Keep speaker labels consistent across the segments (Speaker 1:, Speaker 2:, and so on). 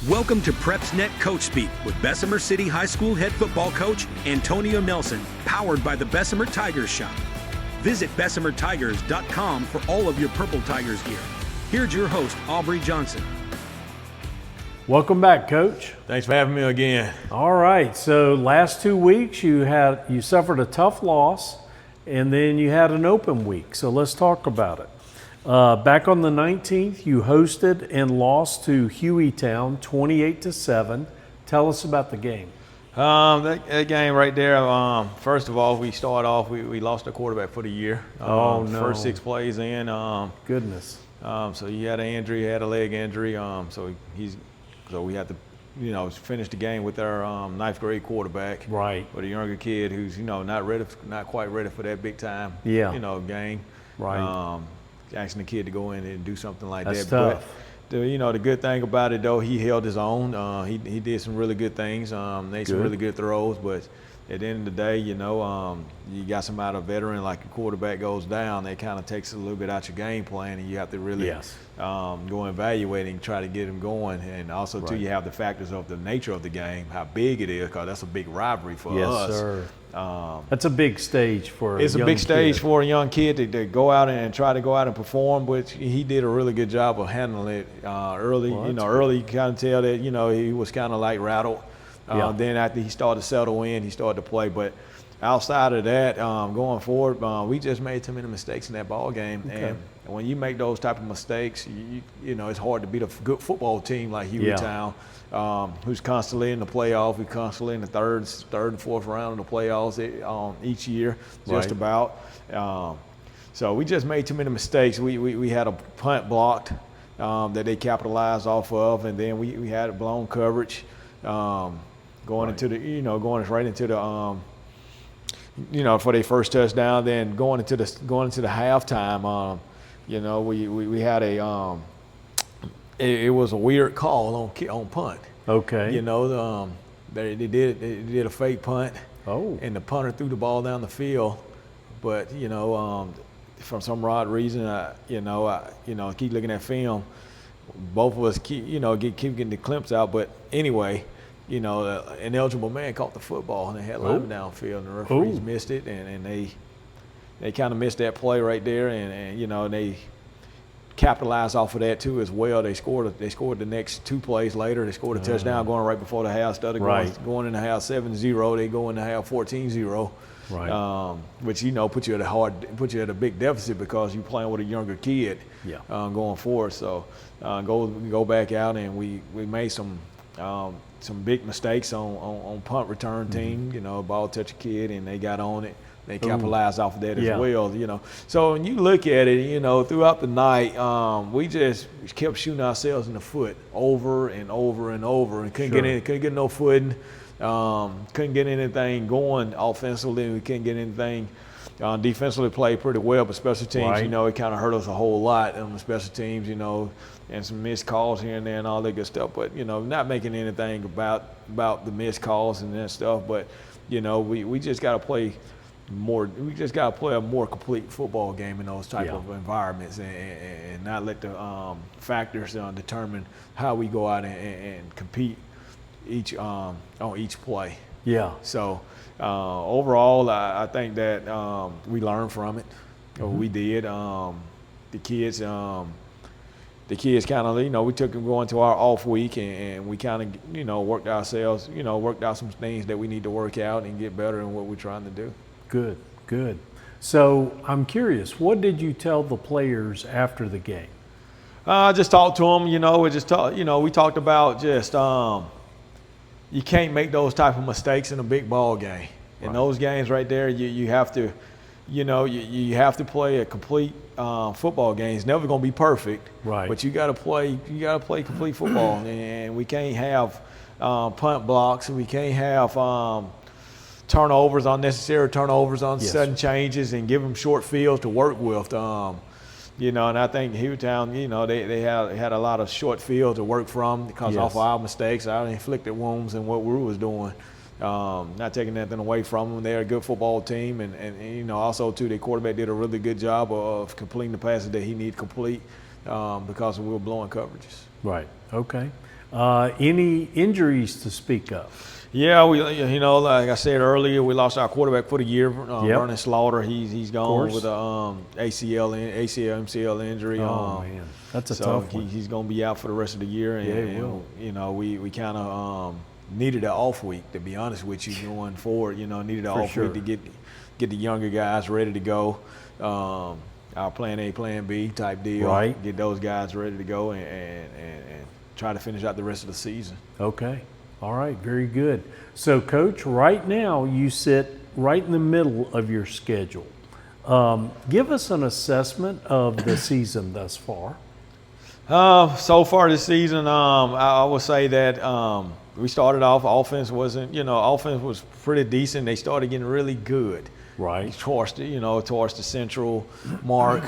Speaker 1: Welcome to PrepsNet Coach Speak with Bessemer City High School head football coach Antonio Nelson, powered by the Bessemer Tigers shop. Visit BessemerTigers.com for all of your Purple Tigers gear. Here's your host, Aubrey Johnson.
Speaker 2: Welcome back, Coach.
Speaker 3: Thanks for having me again.
Speaker 2: All right, so last 2 weeks you suffered a tough loss, and then you had an open week. So let's talk about it. Back on the 19th, you hosted and lost to Hueytown 28-7. Tell us about the game.
Speaker 3: That game right there, first of all, we lost a quarterback for the year.
Speaker 2: Oh, no.
Speaker 3: First 6 plays in.
Speaker 2: Goodness.
Speaker 3: So he had an injury, had a leg injury. So we had to, finish the game with our ninth grade quarterback.
Speaker 2: Right.
Speaker 3: With a younger kid who's, not quite ready for that big time, game.
Speaker 2: Right.
Speaker 3: Asking the kid to go in and do something like
Speaker 2: That's
Speaker 3: that.
Speaker 2: Tough.
Speaker 3: But the good thing about it, though, he held his own. He did some really good things, made some really good throws. But at the end of the day, you got somebody, a veteran, like a quarterback goes down, that kind of takes a little bit out your game plan, and you have to really go evaluating, try to get him going. And also, too, you have the factors of the nature of the game, how big it is, because that's a big rivalry for us.
Speaker 2: Yes, sir. That's a big stage for a young kid.
Speaker 3: It's a big stage for a young kid to go out and try to go out and perform, which he did a really good job of handling it early. Early you kind of tell that, he was kind of like rattled. Then after he started to settle in, he started to play. But outside of that, going forward, we just made too many mistakes in that ball game. Okay. And when you make those type of mistakes, it's hard to beat a good football team like Hueytown. Who's constantly in the playoff, who's constantly in the third and fourth round of the playoffs each year, just about. So we just made too many mistakes. We had a punt blocked that they capitalized off of, and then we had a blown coverage going into the, going right into the, for their first touchdown. Then going into the halftime, we had a. It was a weird call on punt.
Speaker 2: Okay.
Speaker 3: They did a fake punt.
Speaker 2: Oh.
Speaker 3: And the punter threw the ball down the field, but from some odd reason, keep looking at film. Both of us keep getting the clamps out. But anyway, an eligible man caught the football and they had linemen downfield, and the referees missed it, and they kind of missed that play right there, and they capitalized off of that too as well. They scored the next 2 plays later. They scored a touchdown going right before the half. Instead of going in the half 7-0, they go in the half 14-0.
Speaker 2: Right.
Speaker 3: Which put you at a big deficit because you're playing with a younger kid. Going forward. So go back out, and we made some big mistakes on punt return team. Ball touch a kid and they got on it. They capitalized off of that as well, So when you look at it, throughout the night, we just kept shooting ourselves in the foot over and over and over, and couldn't get no footing, couldn't get anything going offensively. We couldn't get anything defensively. Played pretty well, but special teams, it kind of hurt us a whole lot on the special teams, and some missed calls here and there and all that good stuff. But not making anything about the missed calls and that stuff. But we just got to play more. We just got to play a more complete football game in those type of environments, and not let the factors determine how we go out and compete on each play. Yeah. So overall, I think that we learned from it. We did. The kids kind of, we took them going to our off week, and we kind of, worked out some things that we need to work out and get better in what we're trying to do.
Speaker 2: Good. So I'm curious, what did you tell the players after the game?
Speaker 3: I just talked to them, we talked about just you can't make those type of mistakes in a big ball game. In those games right there, you have to, you have to play a complete football game. It's never going to be perfect, but you got to play complete football, and we can't have punt blocks. We can't have turnovers, unnecessary turnovers on sudden changes, and give them short fields to work with. And I think Hueytown, they had a lot of short field to work from because off of our mistakes, our inflicted wounds, and what we was doing. Not taking nothing away from them. They're a good football team, and also too, their quarterback did a really good job of completing the passes that he needed to complete because we were blowing coverages.
Speaker 2: Right. Okay. Any injuries to speak of?
Speaker 3: Yeah, like I said earlier, we lost our quarterback for the year, Vernon Slaughter. He's gone with a ACL, MCL injury.
Speaker 2: Man, that's a tough one.
Speaker 3: He's going to be out for the rest of the year. And we kind of needed an off week, to be honest with you, going forward. Needed an off week to get the younger guys ready to go. Our plan A, plan B type deal.
Speaker 2: Right.
Speaker 3: Get those guys ready to go and try to finish out the rest of the season.
Speaker 2: Okay. All right, very good. So, Coach, right now you sit right in the middle of your schedule. Give us an assessment of the season thus far.
Speaker 3: So far this season, I would say that we started off, offense was pretty decent. They started getting really good.
Speaker 2: Right.
Speaker 3: Towards the central mark,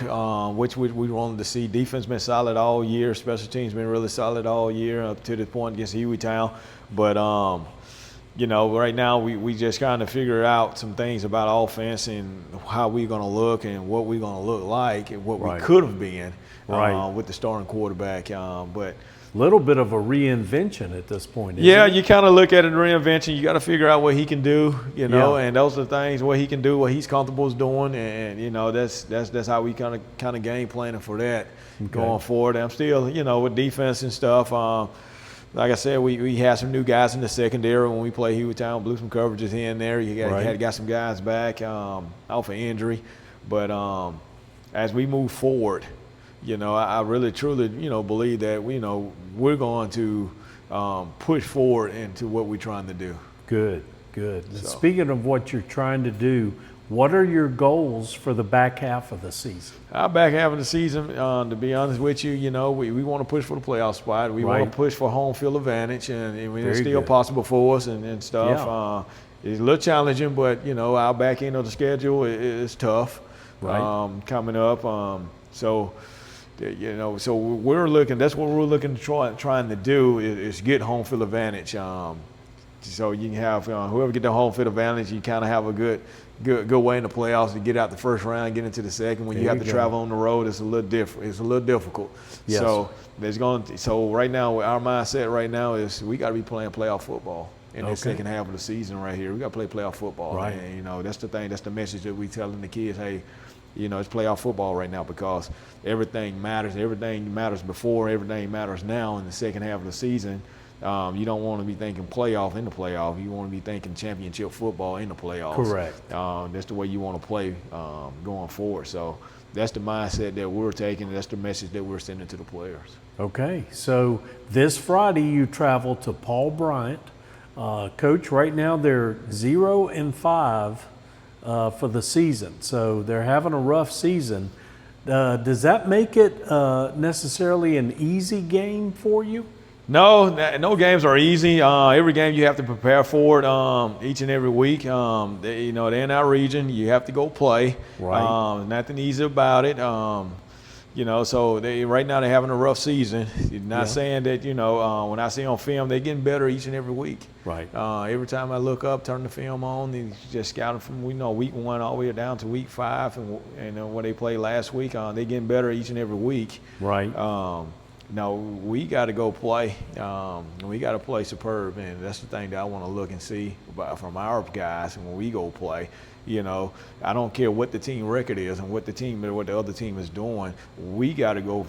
Speaker 3: which we wanted to see. Defense been solid all year. Special teams been really solid all year up to the point against Hueytown. But, right now we just kind of figure out some things about offense and how we're going to look and what we're going to look like and what we could have been with the starting quarterback. But
Speaker 2: little bit of a reinvention at this point.
Speaker 3: Yeah, you kind of look at it reinvention. You got to figure out what he can do, and those are the things what he can do, what he's comfortable is doing, and that's how we kind of game planning for that going forward. And I'm still with defense and stuff. Like I said, we had some new guys in the secondary when we played Hueytown, blew some coverages here and there. You got some guys back off of injury, but as we move forward. I really truly, believe that, we're going to push forward into what we're trying to do.
Speaker 2: Good. So. Speaking of what you're trying to do, what are your goals for the back half of the season?
Speaker 3: Our back half of the season, to be honest with you, we want to push for the playoff spot. We want to push for home field advantage, and it's still possible for us and stuff. Yeah. It's a little challenging, but, our back end of the schedule is tough coming up. So we're looking. That's what we're looking to trying to do is get home field advantage. So you can have whoever get the home field advantage. You kind of have a good way in the playoffs to get out the first round, get into the second. When you have to travel on the road, it's a little different. It's a little difficult. Yes. So right now, our mindset right now is we got to be playing playoff football in the second half of the season right here. We got to play playoff football.
Speaker 2: Right.
Speaker 3: And that's the thing. That's the message that we telling the kids. Hey. It's playoff football right now because everything matters. Everything matters before. Everything matters now in the second half of the season. You don't want to be thinking playoff in the playoff. You want to be thinking championship football in the playoffs.
Speaker 2: Correct.
Speaker 3: That's the way you want to play going forward. So that's the mindset that we're taking. That's the message that we're sending to the players.
Speaker 2: Okay. So this Friday you travel to Paul Bryant. Coach, right now they're 0-5. For the season. So they're having a rough season. Does that make it necessarily an easy game for you?
Speaker 3: No games are easy. Every game you have to prepare for it each and every week. They're in our region. You have to go play.
Speaker 2: Right.
Speaker 3: Nothing easy about it. So right now they're having a rough season. Not saying that, when I see on film, they're getting better each and every week.
Speaker 2: Right.
Speaker 3: Every time I look up, turn the film on, and just scouting from, week 1 all the way down to week 5 and when they played last week, they're getting better each and every week.
Speaker 2: Right.
Speaker 3: No, we got to go play. We got to play superb, and that's the thing that I want to look and see from our guys when we go play. I don't care what the team record is and what the other team is doing. We got to go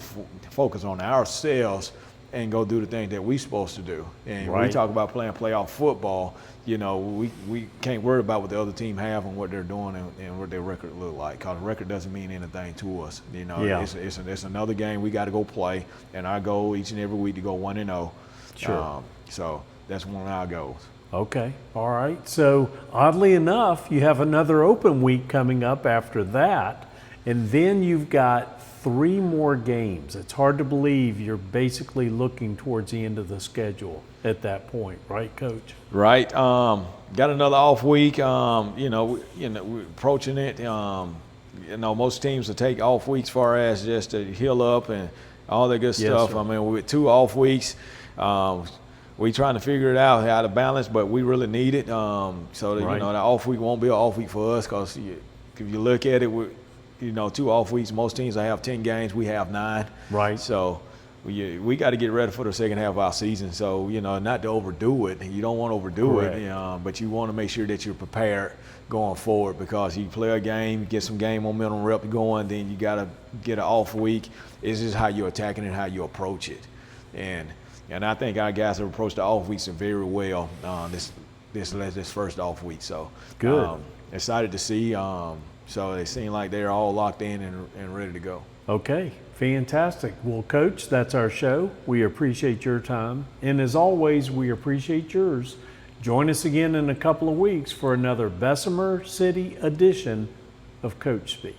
Speaker 3: focus on ourselves and go do the thing that we're supposed to do. And when we talk about playing playoff football, we can't worry about what the other team have and what they're doing and what their record look like, because the record doesn't mean anything to us. It's another game we got to go play, and our goal each and every week to go 1-0.
Speaker 2: Sure.
Speaker 3: So that's one of our goals.
Speaker 2: Okay. All right. So oddly enough, you have another open week coming up after that, and then you've got 3 more games. It's hard to believe you're basically looking towards the end of the schedule at that point, right, Coach?
Speaker 3: Right. Got another off week. We're approaching it. Most teams will take off weeks far as just to heal up and all that good stuff.
Speaker 2: Sir.
Speaker 3: I mean, with 2 off weeks, we trying to figure it out how to balance, but we really need it. The off week won't be an off week for us, because if you look at it, 2 off weeks, most teams have 10 games, we have 9.
Speaker 2: Right.
Speaker 3: So we got to get ready for the second half of our season. So, not to overdo it. You don't want to overdo
Speaker 2: Correct.
Speaker 3: it, but you want to make sure that you're prepared going forward, because you play a game, get some game momentum rep going, then you got to get an off week. It's just how you're attacking it, how you approach it. And I think our guys have approached the off weeks very well this first off week. So
Speaker 2: good.
Speaker 3: Excited to see. So they seem like they're all locked in and ready to go.
Speaker 2: Okay, fantastic. Well, Coach, that's our show. We appreciate your time. And as always, we appreciate yours. Join us again in a couple of weeks for another Bessemer City edition of Coach Speak.